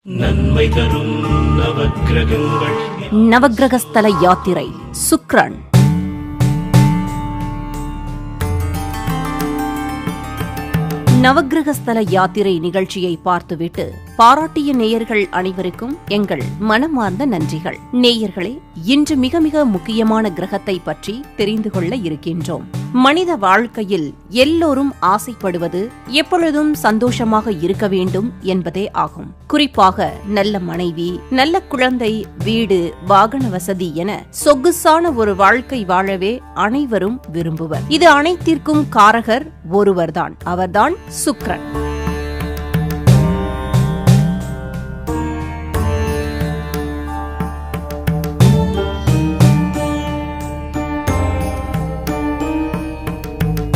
நன்மை தரும் நவக்கிரகங்கள். நவக்கிரகஸ்தல யாத்திரை சுக்கிரன். நவக்கிரகஸ்தல யாத்திரை நிகழ்ச்சியை பார்த்துவிட்டு பாராட்டிய நேயர்கள் அனைவருக்கும் எங்கள் மனமார்ந்த நன்றிகள். நேயர்களே, இன்று மிக மிக முக்கியமான கிரகத்தை பற்றி தெரிந்து கொள்ள இருக்கின்றோம். மனித வாழ்க்கையில் எல்லோரும் ஆசைப்படுவது எப்பொழுதும் சந்தோஷமாக இருக்க வேண்டும் என்பதே ஆகும். குறிப்பாக நல்ல மனைவி, நல்ல குழந்தை, வீடு, வாகன வசதி என சொகுசான ஒரு வாழ்க்கை வாழவே அனைவரும் விரும்புவர். இது அனைத்திற்கும் காரகர் ஒருவர்தான், அவர்தான் சுக்கிரன்.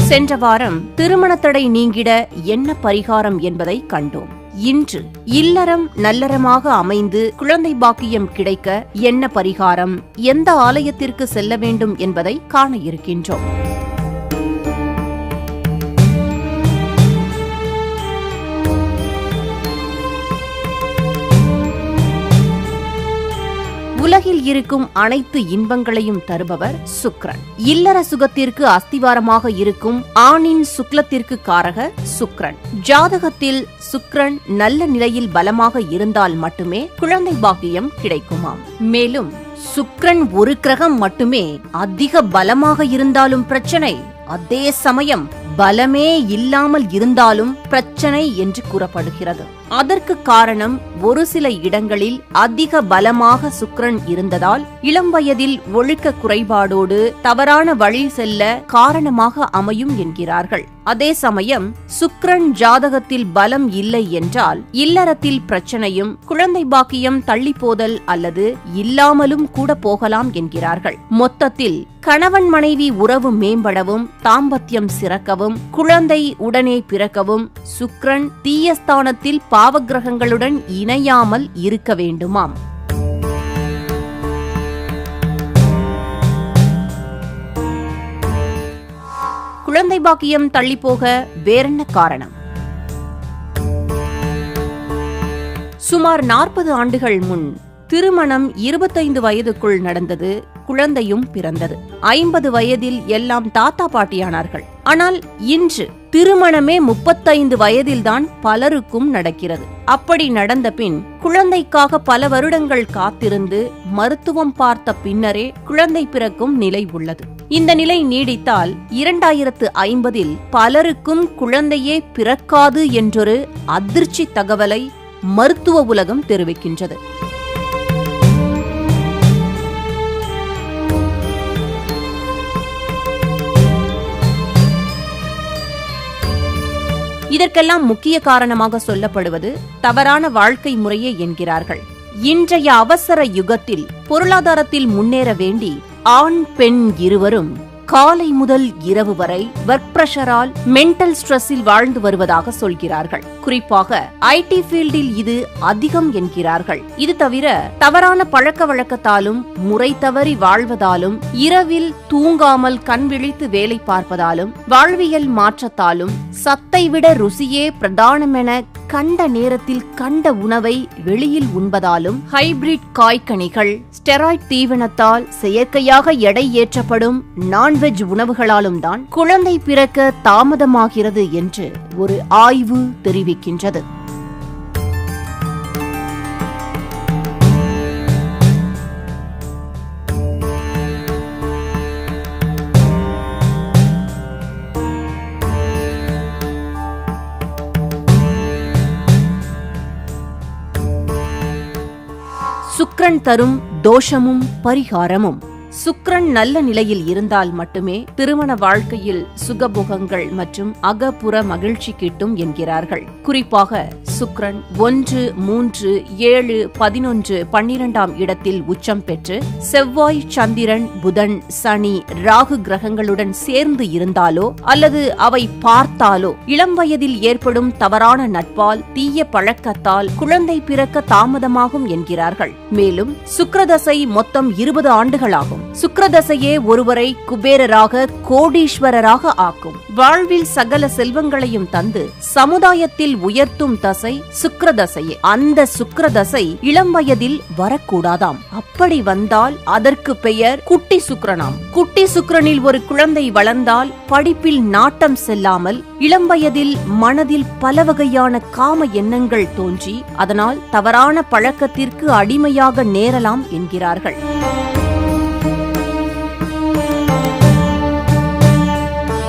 சென்ற வாரம் திருமணத்தடை நீங்கிட என்ன பரிகாரம் என்பதை கண்டோம். இன்று இல்லறம் நல்லறமாக அமைந்து குழந்தை பாக்கியம் கிடைக்க என்ன பரிகாரம், எந்த ஆலயத்திற்கு செல்ல வேண்டும் என்பதை காண இருக்கின்றோம். உலகில் இருக்கும் அனைத்து இன்பங்களையும் தருபவர் சுக்கிரன். இல்லற சுகத்திற்கு அஸ்திவாரமாக இருக்கும் ஆணின் சுக்லத்திற்கு காரகர் சுக்கிரன். ஜாதகத்தில் சுக்கிரன் நல்ல நிலையில் பலமாக இருந்தால் மட்டுமே குழந்தை பாக்கியம் கிடைக்குமாம். மேலும் சுக்கிரன் ஒரு கிரகம் மட்டுமே அதிக பலமாக இருந்தாலும் பிரச்சனை, அதே சமயம் பலமே இல்லாமல் இருந்தாலும் பிரச்சனை என்று கூறப்படுகிறது. அதற்கு காரணம், ஒரு சில இடங்களில் அதிக பலமாக சுக்கிரன் இருந்ததால் இளம் வயதில் ஒழுக்க குறைபாடோடு தவறான வழி செல்ல காரணமாக அமையும் என்கிறார்கள். அதே சமயம் சுக்கிரன் ஜாதகத்தில் பலம் இல்லை என்றால் இல்லறத்தில் பிரச்சனையும், குழந்தை பாக்கியம் தள்ளி போதல் அல்லது இல்லாமலும் கூட போகலாம் என்கிறார்கள். மொத்தத்தில் கணவன் மனைவி உறவு மேம்படவும், தாம்பத்தியம் சிறக்கவும், குழந்தை உடனே பிறக்கவும் சுக்கிரன் தீயஸ்தானத்தில் பாவக்கிரகங்களுடன் இணையாமல் இருக்க வேண்டுமாம். குழந்தை பாக்கியம் தள்ளிப்போக வேறென்ன காரணம்? சுமார் 40 ஆண்டுகள் முன் திருமணம் 25 வயதுக்குள் நடந்தது. குழந்தையும் பிறந்தது. 50 வயதில் எல்லாம் தாத்தா பாட்டியானார்கள். ஆனால் இன்று திருமணமே 35 வயதில்தான் பலருக்கும் நடக்கிறது. அப்படி நடந்த பின் குழந்தைக்காக பல வருடங்கள் காத்திருந்து மருத்துவம் பார்த்த பின்னரே குழந்தை பிறக்கும் நிலை உள்ளது. இந்த நிலை நீடித்தால் 2050 பலருக்கும் குழந்தையே பிறக்காது என்றொரு அதிர்ச்சி தகவலை மருத்துவ உலகம் தெரிவிக்கின்றது. இதற்கெல்லாம் முக்கிய காரணமாக சொல்லப்படுவது தவறான வாழ்க்கை முறையே என்கிறார்கள். இன்றைய அவசர யுகத்தில் பொருளாதாரத்தில் முன்னேற வேண்டி ஆண் பெண் இருவரும் காலை முதல் இரவு வரை ஒர்க் பிரஷரால் மென்டல் ஸ்ட்ரெஸ்ஸில் வாழ்ந்து வருவதாக சொல்கிறார்கள். குறிப்பாக ஐடி ஃபீல்டில் இது அதிகம் என்கிறார்கள். இது தவிர தவறான பழக்க வழக்கத்தாலும், முறை தவறி வாழ்வதாலும், இரவில் தூங்காமல் கண் விழித்து வேலை பார்ப்பதாலும், வாழ்வியல் மாற்றத்தாலும், சத்தை விட ருசியே பிரதானமென கண்ட நேரத்தில் கண்ட உணவை வெளியில் உண்பதாலும், ஹைபிரிட் காய்கனிகள், ஸ்டெராய்ட் தீவனத்தால் செயற்கையாக எடை ஏற்றப்படும் நான்வெஜ் உணவுகளாலும் தான் குழந்தை பிறக்க தாமதமாகிறது என்று ஒரு ஆய்வு தெரிவிக்கின்றது. சுக்கிரன் தரும் தோஷமும் பரிகாரமும். சுக்கிரன் நல்ல நிலையில் இருந்தால் மட்டுமே திருமண வாழ்க்கையில் சுகபோகங்கள் மற்றும் அகப்புற மகிழ்ச்சி கிட்டும் என்கிறார்கள். குறிப்பாக சுக்கிரன் 1, 3, 7, 11, 12ஆம் இடத்தில் உச்சம் பெற்று செவ்வாய், சந்திரன், புதன், சனி, ராகு கிரகங்களுடன் சேர்ந்து இருந்தாலோ அல்லது அவை பார்த்தாலோ இளம் வயதில் ஏற்படும் தவறான நட்பால், தீய பழக்கத்தால் குழந்தை பிறக்க தாமதமாகும் என்கிறார்கள். மேலும் சுக்கிரதசை மொத்தம் 20 ஆண்டுகளாகும். சுக்கிரதசையே ஒருவரை குபேரராக கோடீஸ்வரராக ஆக்கும். வாழ்வில் சகல செல்வங்களையும் தந்து சமுதாயத்தில் உயர்த்தும் தசை சுக்கிரதசையே. அந்த சுக்கிரதசை இளம் வயதில் வரக்கூடாதாம். அப்படி வந்தால் அதற்கு பெயர் குட்டி சுக்கிரனாம். குட்டி சுக்கிரனில் ஒரு குழந்தை வளர்ந்தால் படிப்பில் நாட்டம் செல்லாமல் இளம் வயதில் மனதில் பல வகையான காம எண்ணங்கள் தோன்றி அதனால் தவறான பழக்கத்திற்கு அடிமையாக நேரலாம் என்கிறார்கள்.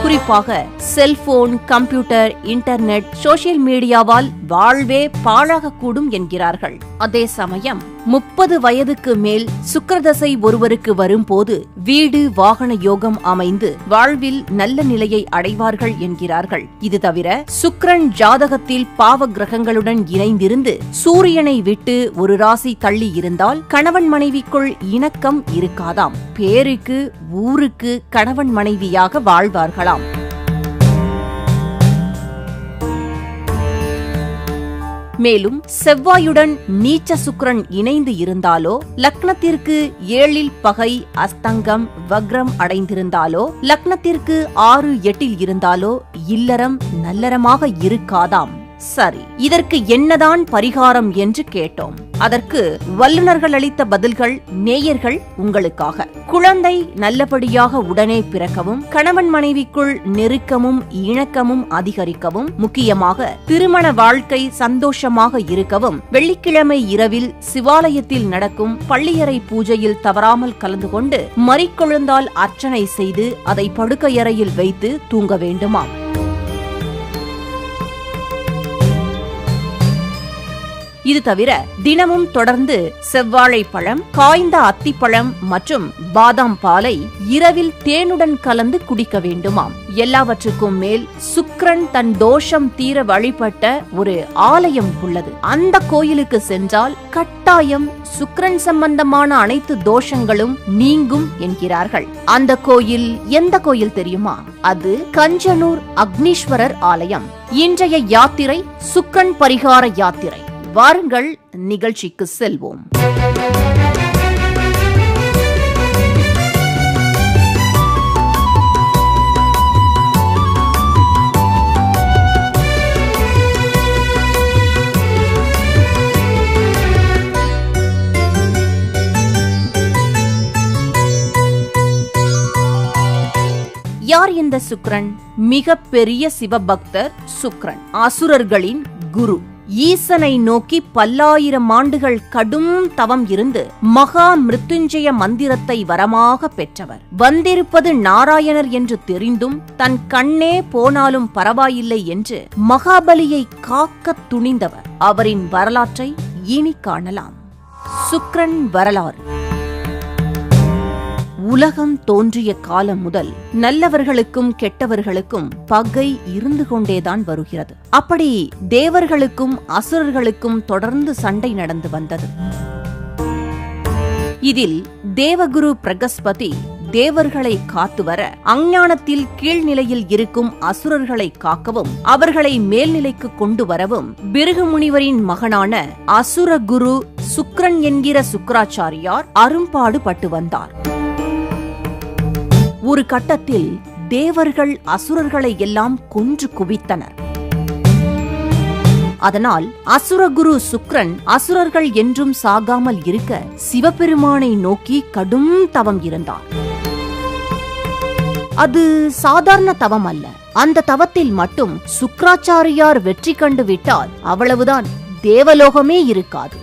குறிப்பாக செல்போன், கம்ப்யூட்டர், இன்டர்நெட், சோசியல் மீடியாவால் வாழ்வே பாழாகக்கூடும் என்கிறார்கள். அதே சமயம் 30 வயதுக்கு மேல் சுக்கிரதசை ஒருவருக்கு வரும்போது வீடு வாகன யோகம் அமைந்து வாழ்வில் நல்ல நிலையை அடைவார்கள் என்கிறார்கள். இது தவிர சுக்கிரன் ஜாதகத்தில் பாவ கிரகங்களுடன் இணைந்திருந்து சூரியனை விட்டு ஒரு ராசி தள்ளி இருந்தால் கணவன் மனைவிக்குள் இணக்கம் இருக்காதாம். பேருக்கு ஊருக்கு கணவன் மனைவியாக வாழ்வார்களாம். மேலும் செவ்வாயுடன் நீச்ச சுக்கிரன் இணைந்து இருந்தாலோ, லக்னத்திற்கு 7 பகை, அஸ்தங்கம், வக்ரம் அடைந்திருந்தாலோ, லக்னத்திற்கு 6, 8 இருந்தாலோ இல்லறம் நல்லறமாக இருக்காதாம். சரி, இதற்கு என்னதான் பரிகாரம் என்று கேட்டோம். அதற்கு வல்லுநர்கள் அளித்த பதில்கள் நேயர்கள் உங்களுக்காக. குழந்தை நல்லபடியாக உடனே பிறக்கவும், கணவன் மனைவிக்குள் நெருக்கமும் இணக்கமும் அதிகரிக்கவும், முக்கியமாக திருமண வாழ்க்கை சந்தோஷமாக இருக்கவும் வெள்ளிக்கிழமை இரவில் சிவாலயத்தில் நடக்கும் பள்ளியறை பூஜையில் தவறாமல் கலந்து கொண்டு மறிக்கொழுந்தால் அர்ச்சனை செய்து அதை படுக்கையறையில் வைத்து தூங்க வேண்டுமாம். இது தவிர தினமும் தொடர்ந்து செவ்வாழை பழம், காய்ந்த அத்திப்பழம் மற்றும் பாதாம் பாலை இரவில் தேனுடன் கலந்து குடிக்க வேண்டுமாம். எல்லாவற்றுக்கும் மேல் சுக்கிரன் தன் தோஷம் தீர வழிபட்ட ஒரு ஆலயம் உள்ளது. அந்த கோயிலுக்கு சென்றால் கட்டாயம் சுக்கிரன் சம்பந்தமான அனைத்து தோஷங்களும் நீங்கும் என்கிறார்கள். அந்த கோயில் எந்த கோயில் தெரியுமா? அது கஞ்சனூர் அக்னீஸ்வரர் ஆலயம். இன்றைய யாத்திரை சுக்கிரன் பரிகார யாத்திரை. வாருங்கள் நிகழ்ச்சிக்கு செல்வோம். யார் இந்த சுக்கிரன்? மிக பெரிய சிவபக்தர் சுக்கிரன். அசுரர்களின் குரு. ஈசனை நோக்கி 1000 ஆண்டுகள் கடும் தவம் இருந்து மகா மிருத்யுஞ்சய மந்திரத்தை வரமாக பெற்றவர். வந்திருப்பது நாராயணர் என்று தெரிந்தும் தன் கண்ணே போனாலும் பரவாயில்லை என்று மகாபலியை காக்க துணிந்தவர். அவரின் வரலாற்றை இனி காணலாம். சுக்கிரன் வரலாறு. உலகம் தோன்றிய காலம் முதல் நல்லவர்களுக்கும் கெட்டவர்களுக்கும் பகை இருந்து கொண்டேதான் வருகிறது. அப்படி தேவர்களுக்கும் அசுரர்களுக்கும் தொடர்ந்து சண்டை நடந்து வந்தது. இதில் தேவகுரு பிரகஸ்பதி தேவர்களை காத்துவர, அஞ்ஞானத்தில் கீழ்நிலையில் இருக்கும் அசுரர்களை காக்கவும் அவர்களை மேல்நிலைக்கு கொண்டு வரவும் பிருகு முனிவரின் மகனான அசுரகுரு சுக்கிரன் என்கிற சுக்கிராச்சாரியார் அரும்பாடுபட்டு வந்தார். ஒரு கட்டத்தில் தேவர்கள் அசுரர்களை எல்லாம் கொன்று குவித்தனர். அதனால் அசுரகுரு சுக்கிரன் அசுரர்கள் என்றும் சாகாமல் இருக்க சிவபெருமானை நோக்கி கடும் தவம் இருந்தார். அது சாதாரண தவம் அல்ல. அந்த தவத்தில் மட்டும் சுக்கிராச்சாரியார் வெற்றி கண்டு விட்டால் அவ்வளவுதான், தேவலோகமே இருக்காது.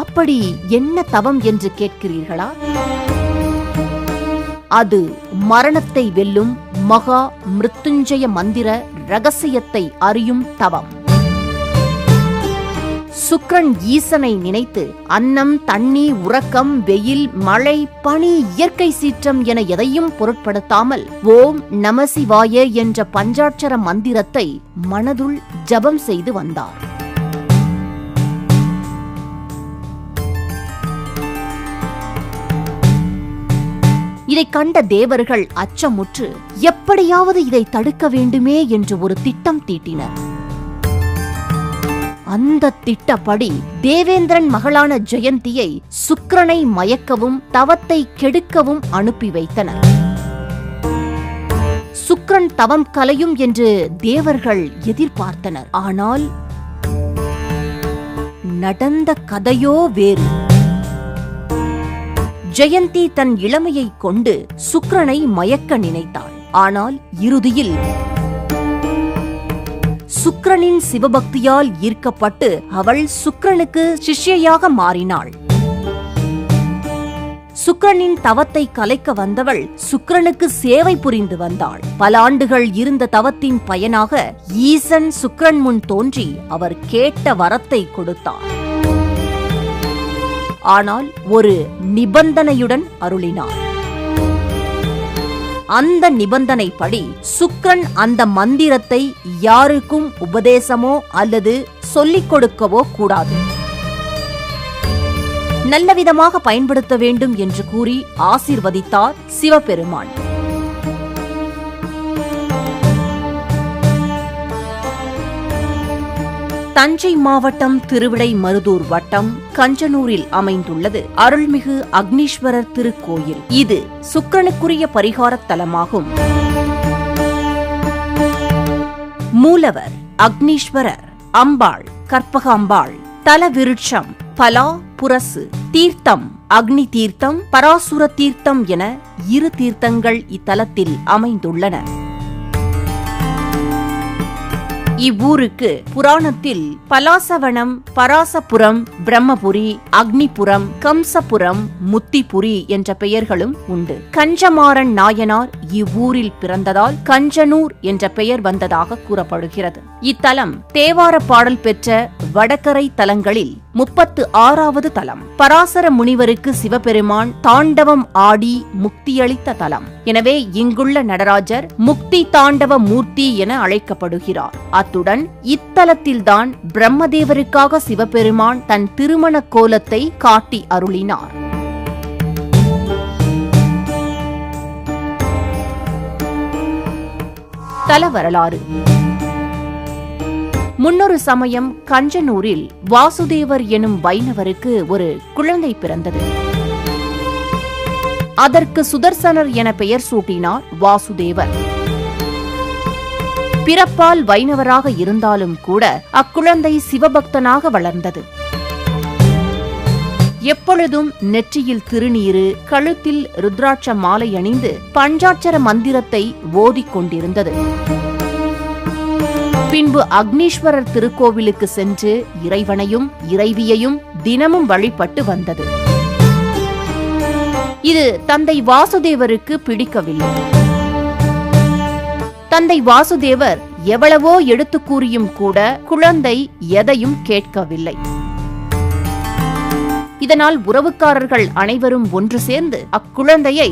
அப்படி என்ன தவம் என்று கேட்கிறீர்களா? அது மரணத்தை வெல்லும் மகா மிருத்யுஞ்சய மந்திர ரகசியத்தை அறியும் தவம். சுக்கிரன் ஈசனை நினைத்து அன்னம், தண்ணீர், உறக்கம், வெயில், மழை, பனி, இயற்கை சீற்றம் என எதையும் பொருட்படுத்தாமல் ஓம் நமசிவாய என்ற பஞ்சாட்சர மந்திரத்தை மனதுள் ஜபம் செய்து வந்தார். இதை கண்ட தேவர்கள் அச்சமுற்று எப்படியாவது இதை தடுக்க வேண்டுமே என்று ஒரு திட்டம் தீட்டினர். அந்த திட்டப்படி தேவேந்திரன் மகளான ஜெயந்தியை சுக்கிரனை மயக்கவும் தவத்தை கெடுக்கவும் அனுப்பி வைத்தனர். சுக்கிரன் தவம் கலையும் என்று தேவர்கள் எதிர்பார்த்தனர். ஆனால் நடந்த கதையோ வேறு. ஜெயந்தி தன் இளமையை கொண்டு சுக்கிரனை மயக்க நினைத்தாள். ஆனால் இறுதியில் சுக்கிரனின் சிவபக்தியால் ஈர்க்கப்பட்டு அவள் சுக்கிரனுக்கு சிஷ்யையாக மாறினாள். சுக்கிரனின் தவத்தை கலைக்க வந்தவள் சுக்கிரனுக்கு சேவை புரிந்து வந்தாள். பல ஆண்டுகள் இருந்த தவத்தின் பயனாக ஈசன் சுக்கிரன் முன் தோன்றி அவர் கேட்ட வரத்தை கொடுத்தார். ஆனால் ஒரு நிபந்தனையுடன் அருளினார். அந்த நிபந்தனைப்படி சுக்கிரன் அந்த மந்திரத்தை யாருக்கும் உபதேசமோ அல்லது சொல்லிக் கொடுக்கவோ கூடாது. நல்லவிதமாக பயன்படுத்த வேண்டும் என்று கூறி ஆசீர்வதித்தார் சிவபெருமான். தஞ்சை மாவட்டம் திருவிடைமருதூர் வட்டம் கஞ்சனூரில் அமைந்துள்ளது அருள்மிகு அக்னீஸ்வரர் திருக்கோயில். இது சுக்கிரனுக்குரிய பரிகாரத் தலமாகும். மூலவர் அக்னீஸ்வரர், அம்பாள் கற்பகாம்பாள், தல விருட்சம் பலா புரசு, தீர்த்தம் அக்னி தீர்த்தம், பராசுர தீர்த்தம் என 2 தீர்த்தங்கள் இத்தலத்தில் அமைந்துள்ளன. இவ்வூருக்கு புராணத்தில் பலாசவனம், பராசபுரம், பிரம்மபுரி, அக்னிபுரம், கம்சபுரம், முத்திபுரி என்ற பெயர்களும் உண்டு. கஞ்சமாறன் நாயனார் இவ்வூரில் பிறந்ததால் கஞ்சனூர் என்ற பெயர் வந்ததாக கூறப்படுகிறது. இத்தலம் தேவார பாடல் பெற்ற வடகரை தலங்களில் 36வது தலம். பராசர முனிவருக்கு சிவபெருமான் தாண்டவம் ஆடி முக்தியளித்த தலம். எனவே இங்குள்ள நடராஜர் முக்தி தாண்டவ மூர்த்தி என அழைக்கப்படுகிறார். அத்துடன் இத்தலத்தில்தான் பிரம்மதேவருக்காக சிவபெருமான் தன் திருமண கோலத்தை காட்டி அருளினார். தல வரலாறு. முன்னொரு சமயம் கஞ்சனூரில் வாசுதேவர் எனும் வைணவருக்கு ஒரு குழந்தை பிறந்தது. அதற்கு சுதர்சனர் என பெயர் சூட்டினார் வாசுதேவர். பிறப்பால் வைணவராக இருந்தாலும் கூட அக்குழந்தை சிவபக்தனாக வளர்ந்தது. எப்பொழுதும் நெற்றியில் திருநீறு, கழுத்தில் ருத்ராட்ச மாலை அணிந்து பஞ்சாட்சர மந்திரத்தை ஓதிக் கொண்டிருந்தது. பின்பு அக்னீஸ்வரர் திருக்கோவிலுக்கு சென்று இறைவனையும் இறைவியையும் தினமும் வழிபட்டு வந்தது. இது தந்தை வாசுதேவருக்கு பிடிக்கவில்லை. தந்தை வாசுதேவர் எவ்வளவோ எடுத்து கூறியும் கூட குழந்தை எதையும் கேட்கவில்லை. இதனால் உறவுக்காரர்கள் அனைவரும் ஒன்று சேர்ந்து அக்குழந்தையை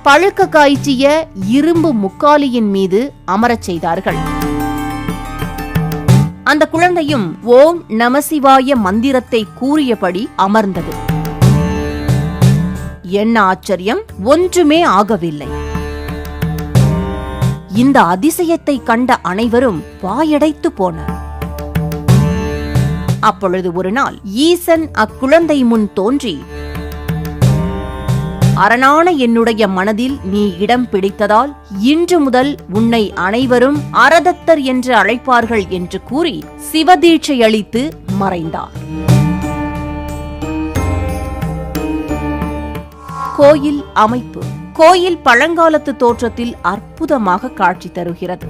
பழுக்க காய்ச்சிய இரும்பு முக்காலியின் மீது அமரச் செய்தார்கள். அந்த குழந்தையும் ஓம் நமசிவாய மந்திரத்தை கூறியபடி அமர்ந்தது. என்ன ஆச்சரியம், ஒன்றுமே ஆகவில்லை. இந்த அதிசயத்தை கண்ட அனைவரும் வாயடைத்து போனர். அப்பொழுது ஒரு நாள் ஈசன் அக்குழந்தை முன் தோன்றி, அரணான என்னுடைய மனதில் நீ இடம் பிடித்ததால் இன்று முதல் உன்னை அனைவரும் அரதத்தர் என்று அழைப்பார்கள் என்று கூறி சிவதீட்சை அளித்து மறைந்தார். கோயில் அமைப்பு. கோயில் பழங்காலத்து தோற்றத்தில் அற்புதமாக காட்சி தருகிறது.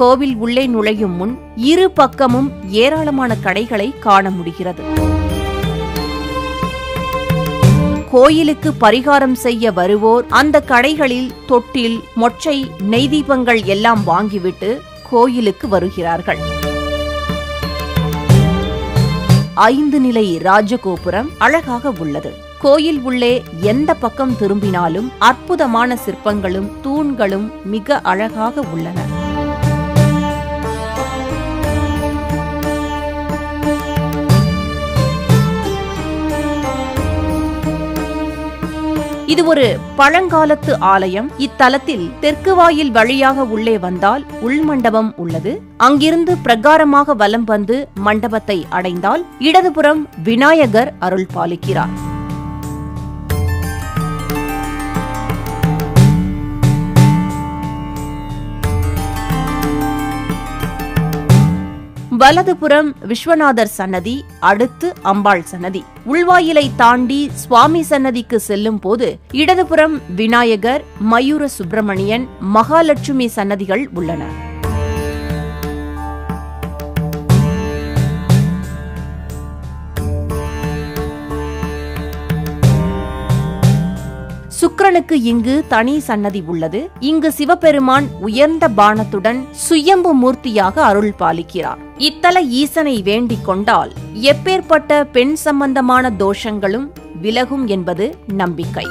கோவில் உள்ளே நுழையும் முன் 2 பக்கமும் ஏராளமான கடைகளை காண முடிகிறது. கோயிலுக்கு பரிகாரம் செய்ய வருவோர் அந்த கடைகளில் தொட்டில், மொச்சை, நெய் தீபங்கள் எல்லாம் வாங்கிவிட்டு கோயிலுக்கு வருகிறார்கள். 5 நிலை ராஜகோபுரம் அழகாக உள்ளது. கோயில் உள்ளே எந்த பக்கம் திரும்பினாலும் அற்புதமான சிற்பங்களும் தூண்களும் மிக அழகாக உள்ளன. இது இது ஒரு பழங்காலத்து ஆலயம். இத்தலத்தில் தெற்கு வாயில் வழியாக உள்ளே வந்தால் உள்மண்டபம் உள்ளது. அங்கிருந்து பிரகாரமாக வலம் வந்து மண்டபத்தை அடைந்தால் இடதுபுறம் விநாயகர் அருள் பாலிக்கிறார். வலதுபுறம் விஸ்வநாதர் சன்னதி, அடுத்து அம்பாள் சன்னதி. உள்வாயிலை தாண்டி சுவாமி சன்னதிக்கு செல்லும் போது இடதுபுறம் விநாயகர், மயூர சுப்பிரமணியன், மகாலட்சுமி சன்னதிகள் உள்ளன. சுக்கிரனுக்கு இங்கு தனி சன்னதி உள்ளது. இங்கு சிவபெருமான் உயர்ந்த பாணத்துடன் சுயம்பு மூர்த்தியாக அருள் பாலிக்கிறார். இத்தல ஈசனை வேண்டிக் கொண்டால் எப்பேற்பட்ட பெண் சம்பந்தமான தோஷங்களும் விலகும் என்பது நம்பிக்கை.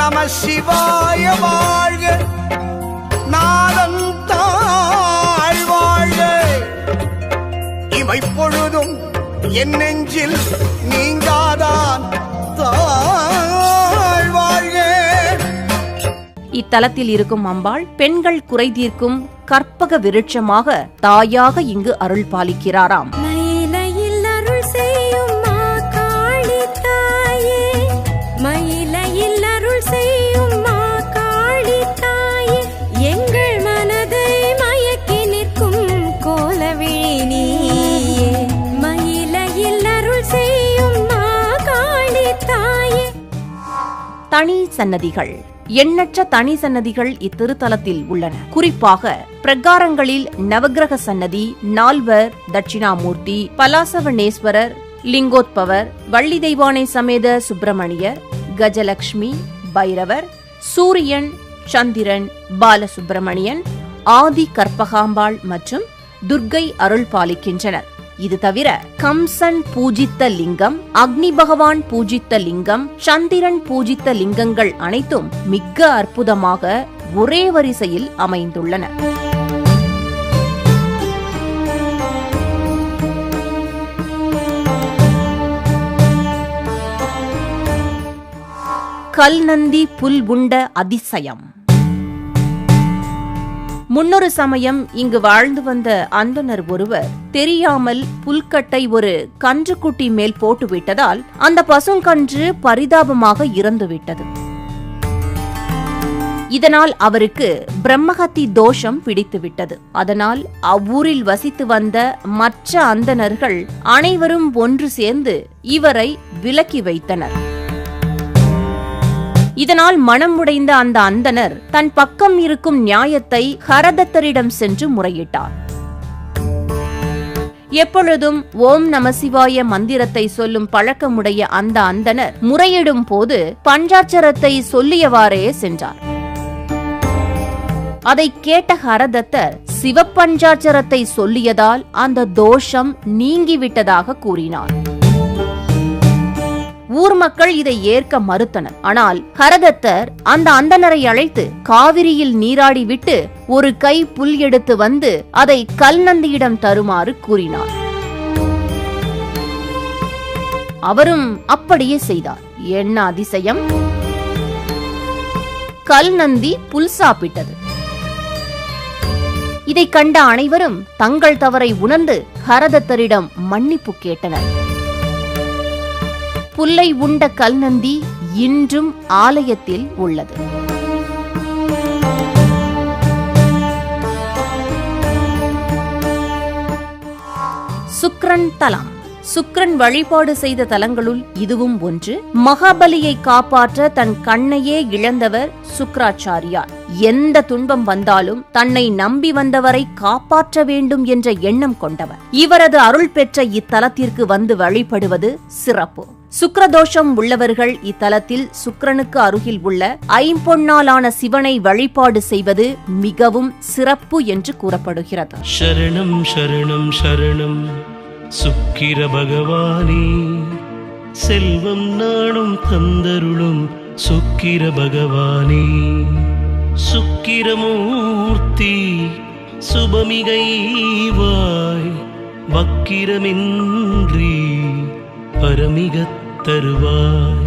நம சிவாய வாழ்க, நாதன் தாழ் வாழ்க, இவை பொழுதும் என் நெஞ்சில் நீங்காதான் தாழ் வாழ்க. இத்தலத்தில் இருக்கும் அம்பாள் பெண்கள் குறை தீர்க்கும் கற்பக விருட்சமாக தாயாக இங்கு அருள் பாலிக்கிறாராம். மயிலையில் அருள் செய்யும் மா காளி தாயே, மயிலையில் அருள் செய்யும் மா காளி தாயே, எங்கள் மனதை மயக்கி நிற்கும் கோலவிழி நீயே, மயிலையில் அருள் செய்யும் மா காளி தாயே. தனி சன்னதிகள். எண்ணற்ற தனி சன்னதிகள் இத்திருத்தலத்தில் உள்ளன. குறிப்பாக பிரகாரங்களில் நவக்கிரக சன்னதி, நால்வர், தட்சிணாமூர்த்தி, பலாசவனேஸ்வரர், லிங்கோத்பவர், வள்ளி தெய்வானை சமேத சுப்பிரமணியர், கஜலட்சுமி, பைரவர், சூரியன், சந்திரன், பாலசுப்பிரமணியன், ஆதி கற்பகாம்பாள் மற்றும் துர்க்கை அருள் பாலிக்கின்றனர். இது தவிர கம்சன் பூஜித்த லிங்கம், அக்னி பகவான் பூஜித்த லிங்கம், சந்திரன் பூஜித்த லிங்கங்கள் அனைத்தும் மிக அற்புதமாக ஒரே வரிசையில் அமைந்துள்ளன. கல்நந்தி புல் உண்ட அதிசயம். முன்னொரு சமயம் இங்கு வாழ்ந்து வந்த அந்தணர் ஒருவர் தெரியாமல் புல்கட்டை ஒரு கன்றுக்குட்டி மேல் போட்டுவிட்டதால் அந்த பசுங்கன்று பரிதாபமாக இறந்துவிட்டது. இதனால் அவருக்கு பிரம்மஹத்தி தோஷம் பிடித்துவிட்டது. அதனால் அவ்வூரில் வசித்து வந்த மற்ற அந்தணர்கள் அனைவரும் ஒன்று சேர்ந்து இவரை விலக்கி வைத்தனர். இதனால் மனம் உடைந்த அந்த அந்தணர் தன் பக்கம் இருக்கும் நியாயத்தை ஹரதத்தரிடம் சென்று முறையிட்டார். எப்பொழுதும் ஓம் நமசிவாய மந்திரத்தை சொல்லும் பழக்கமுடைய அந்த அந்தணர் முறையிடும் போது பஞ்சாட்சரத்தை சொல்லியவாறே சென்றார். அதை கேட்ட ஹரதத்தர் சிவபஞ்சாட்சரத்தை சொல்லியதால் அந்த தோஷம் நீங்கிவிட்டதாக கூறினார். ஊர் மக்கள் இதை ஏற்க மறுத்தனர். ஆனால் ஹரதத்தர் அந்த அந்தணரை அழைத்து காவிரியில் நீராடிவிட்டு ஒரு கை புல் எடுத்து வந்து அதை கல்நந்தியிடம் தருமாறு கூறினார். அவரும் அப்படியே செய்தார். என்ன அதிசயம்! கல்நந்தி புல் சாப்பிட்டது. இதை கண்ட அனைவரும் தங்கள் தவறை உணர்ந்து ஹரதத்தரிடம் மன்னிப்பு கேட்டனர். புல்லை உண்ட கல்நந்தி இன்றும் ஆலயத்தில் உள்ளது. சுக்கிரன் தலம். சுக்கிரன் வழிபாடு செய்த தலங்களுள் இதுவும் ஒன்று. மகாபலியை காப்பாற்ற தன் கண்ணையே இழந்தவர் சுக்கிராச்சாரியார். எந்த துன்பம் வந்தாலும் தன்னை நம்பி வந்தவரை காப்பாற்ற வேண்டும் என்ற எண்ணம் கொண்டவர். இவரது அருள் பெற்ற இத்தலத்திற்கு வந்து வழிபடுவது சிறப்பு. சுக்கிரதோஷம் உள்ளவர்கள் இத்தலத்தில் சுக்கிரனுக்கு அருகில் உள்ள ஐம்பொன்னாலான சிவனை வழிபாடு செய்வது மிகவும் சிறப்பு என்று கூறப்படுகிறது. சரணம் சரணம் சரணம் சுக்கிர பகவானே, செல்வம் நாடும் தந்தருளும் சுக்கிர பகவானே, சுக்கிரமூர்த்தி சுபமிகைவாய், வக்கிரமின்றி பரமிகத் தருவாய்,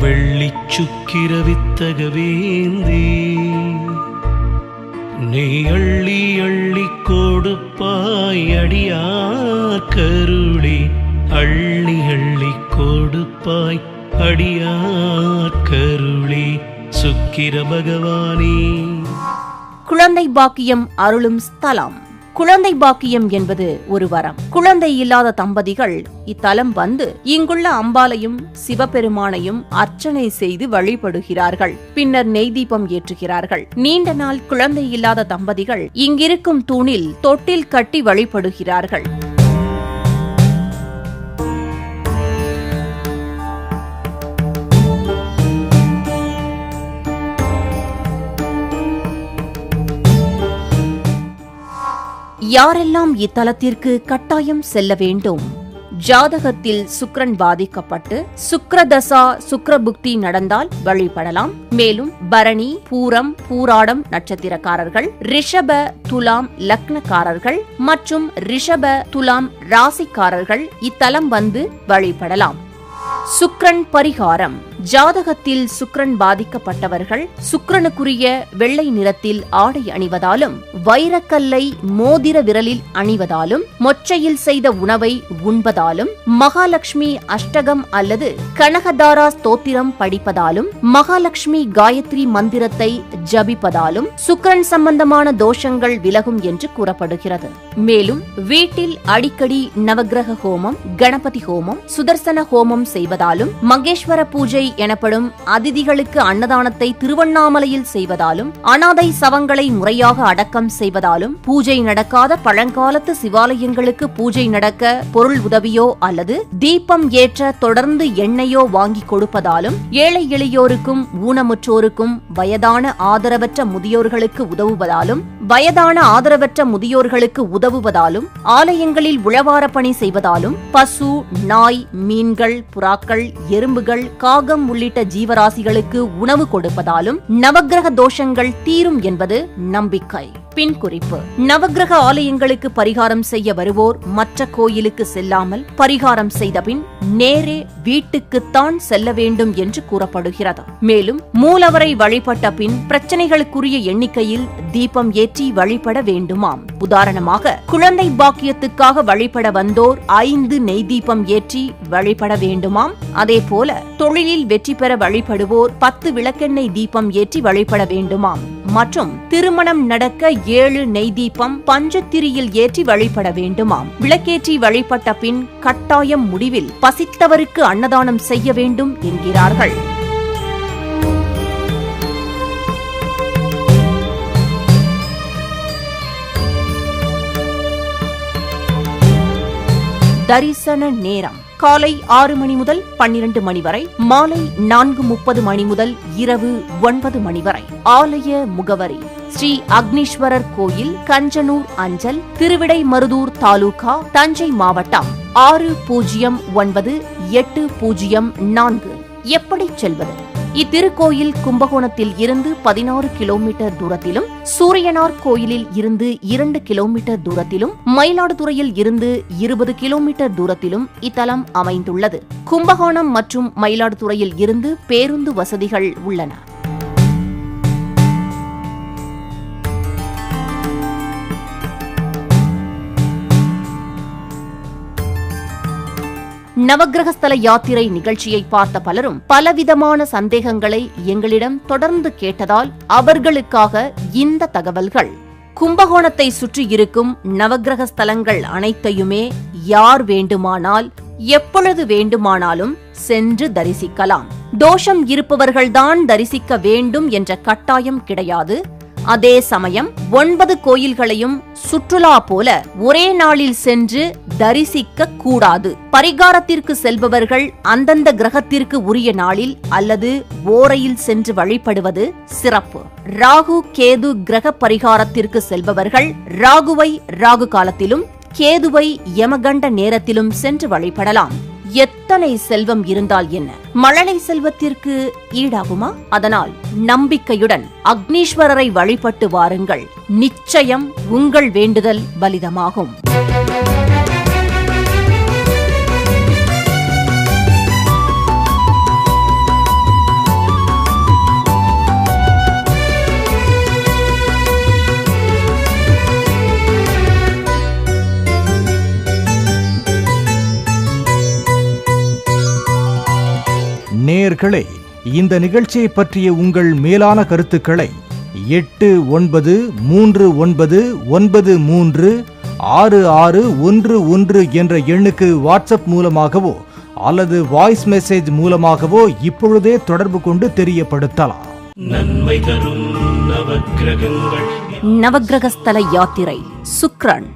வெள்ளிச் சுக்கிர வித்தக வேந்தே, நீ அள்ளி அள்ளி கொடுப்பாய் அடியார் கருளே, அள்ளி அள்ளி கொடுப்பாய் அடியார் கருளே, சுக்கிர பகவானே. குழந்தை பாக்கியம் அருளும் ஸ்தலம். குழந்தை பாக்கியம் என்பது ஒரு வரம். குழந்தை இல்லாத தம்பதிகள் இத்தலம் வந்து இங்குள்ள அம்பாளையும் சிவபெருமானையும் அர்ச்சனை செய்து வழிபடுகிறார்கள். பின்னர் நெய் தீபம் ஏற்றுகிறார்கள். நீண்ட நாள் குழந்தை இல்லாத தம்பதிகள் இங்கிருக்கும் தூணில் தொட்டில் கட்டி வழிபடுகிறார்கள். யாரெல்லாம் இத்தலத்திற்கு கட்டாயம் செல்ல வேண்டும்? ஜாதகத்தில் சுக்கிரன் பாதிக்கப்பட்டு சுக்கிரதசா சுக்கிரபுக்தி நடந்தால் வழிபடலாம். மேலும் பரணி, பூரம், பூராடம் நட்சத்திரக்காரர்கள், ரிஷப, துலாம் லக்னக்காரர்கள் மற்றும் ரிஷப, துலாம் ராசிக்காரர்கள் இத்தலம் வந்து வழிபடலாம். சுக்கிரன் பரிகாரம். ஜாதகத்தில் சுக்கிரன் பாதிக்கப்பட்டவர்கள் சுக்கிரனுக்குரிய வெள்ளை நிறத்தில் ஆடை அணிவதாலும், வைரக்கல்லை மோதிர விரலில் அணிவதாலும், மொச்சையில் செய்த உணவை உண்பதாலும், மகாலட்சுமி அஷ்டகம் அல்லது கனகதாரா ஸ்தோத்திரம் படிப்பதாலும், மகாலட்சுமி காயத்ரி மந்திரத்தை ஜபிப்பதாலும் சுக்கிரன் சம்பந்தமான தோஷங்கள் விலகும் என்று கூறப்படுகிறது. மேலும் வீட்டில் அடிக்கடி நவக்கிரக ஹோமம், கணபதி ஹோமம், சுதர்சன ஹோமம் செய்வதாலும், மகேஸ்வர பூஜை எனப்படும் அதிதிகளுக்கு அன்னதானத்தை திருவண்ணாமலையில் செய்வதாலும், அனாதை சவங்களை முறையாக அடக்கம் செய்வதாலும், பூஜை நடக்காத பழங்காலத்து சிவாலயங்களுக்கு பூஜை நடக்க பொருள் உதவியோ அல்லது தீபம் ஏற்ற தொடர்ந்து எண்ணெயோ வாங்கி கொடுப்பதாலும், ஏழை எளியோருக்கும் ஊனமுற்றோருக்கும் வயதான ஆதரவற்ற முதியோர்களுக்கு உதவுவதாலும், ஆலயங்களில் உழவார பணி செய்வதாலும், பசு, நாய், மீன்கள், புறாக்கள், எறும்புகள், காகம் உள்ளிட்ட ஜீவராசிகளுக்கு உணவு கொடுப்பதாலும் நவக்கிரக தோஷங்கள் தீரும் என்பது நம்பிக்கை. பின் குறிப்பு: நவக்கிரக ஆலயங்களுக்கு பரிகாரம் செய்ய வருவோர் மற்ற கோயிலுக்கு செல்லாமல் பரிகாரம் செய்த பின் நேரே வீட்டுக்குத்தான் செல்ல வேண்டும் என்று கூறப்படுகிறது. மேலும் மூலவரை வழிபட்ட பின் பிரச்சனைகளுக்குரிய எண்ணிக்கையில் தீபம் ஏற்றி வழிபட வேண்டுமாம். உதாரணமாக, குழந்தை பாக்கியத்துக்காக வழிபட வந்தோர் 5 நெய் தீபம் ஏற்றி வழிபட வேண்டுமாம். அதேபோல தொழிலில் வெற்றி பெற வழிபடுவோர் 10 விளக்கெண்ணெய் தீபம் ஏற்றி வழிபட வேண்டுமாம். மற்றும் திருமணம் நடக்க 7 நெய் தீபம் பஞ்சத்திரியில் ஏற்றி வழிபட வேண்டுமாம். விளக்கேற்றி வழிபட்ட பின் கட்டாயம் முடிவில் பசித்தவருக்கு அன்னதானம் செய்ய வேண்டும் என்கிறார்கள். தரிசன நேரம்: காலை 6 மணி முதல் 12 மணி வரை, மாலை 4:30 மணி முதல் இரவு 9 மணி வரை. ஆலய முகவரி: ஸ்ரீ அக்னீஸ்வரர் கோயில், கஞ்சனூர் அஞ்சல், திருவிடைமருதூர் தாலுகா, தஞ்சை மாவட்டம் 609804. எப்படி செல்வது? இத்திருக்கோயில் கும்பகோணத்தில் இருந்து 16 கிலோமீட்டர் தூரத்திலும், சூரியனார் கோயிலில் இருந்து 2 கிலோமீட்டர் தூரத்திலும், மயிலாடுதுறையில் இருந்து 20 கிலோமீட்டர் தூரத்திலும் இத்தலம் அமைந்துள்ளது. கும்பகோணம் மற்றும் மயிலாடுதுறையில் இருந்து பேருந்து வசதிகள் உள்ளன. நவக்கிரகஸ்தல யாத்திரை நிகழ்ச்சியை பார்த்த பலரும் பலவிதமான சந்தேகங்களை எங்களிடம் தொடர்ந்து கேட்டதால் அவர்களுக்காக இந்த தகவல்கள். கும்பகோணத்தை சுற்றி இருக்கும் நவக்கிரக ஸ்தலங்கள் அனைத்தையுமே யார் வேண்டுமானால் எப்பொழுது வேண்டுமானாலும் சென்று தரிசிக்கலாம். தோஷம் இருப்பவர்கள்தான் தரிசிக்க வேண்டும் என்ற கட்டாயம் கிடையாது. அதே சமயம் 9 கோயில்களையும் சுற்றுலா போல ஒரே நாளில் சென்று தரிசிக்க கூடாது. பரிகாரத்திற்கு செல்பவர்கள் அந்தந்த கிரகத்திற்கு உரிய நாளில் அல்லது ஓரையில் சென்று வழிபடுவது சிறப்பு. ராகு கேது கிரக பரிகாரத்திற்கு செல்பவர்கள் ராகுவை ராகு காலத்திலும் கேதுவை யமகண்ட நேரத்திலும் சென்று வழிபடலாம். எத்தனை செல்வம் இருந்தால் என்ன, மழலை செல்வத்திற்கு ஈடாகுமா? அதனால் நம்பிக்கையுடன் அக்னீஸ்வரரை வழிபட்டு வாருங்கள். நிச்சயம் உங்கள் வேண்டுதல் பலிதமாகும். நேயர்களே, இந்த நிகழ்ச்சியை பற்றிய உங்கள் மேலான கருத்துக்களை 8993936611 என்ற எண்ணுக்கு வாட்ஸ்அப் மூலமாகவோ அல்லது வாய்ஸ் மெசேஜ் மூலமாகவோ இப்பொழுதே தொடர்பு கொண்டு தெரியப்படுத்தலாம். நன்மை தரும் நவக்கிரகங்கள் நவக்கிரகஸ்தல யாத்திரை சுக்ரன்.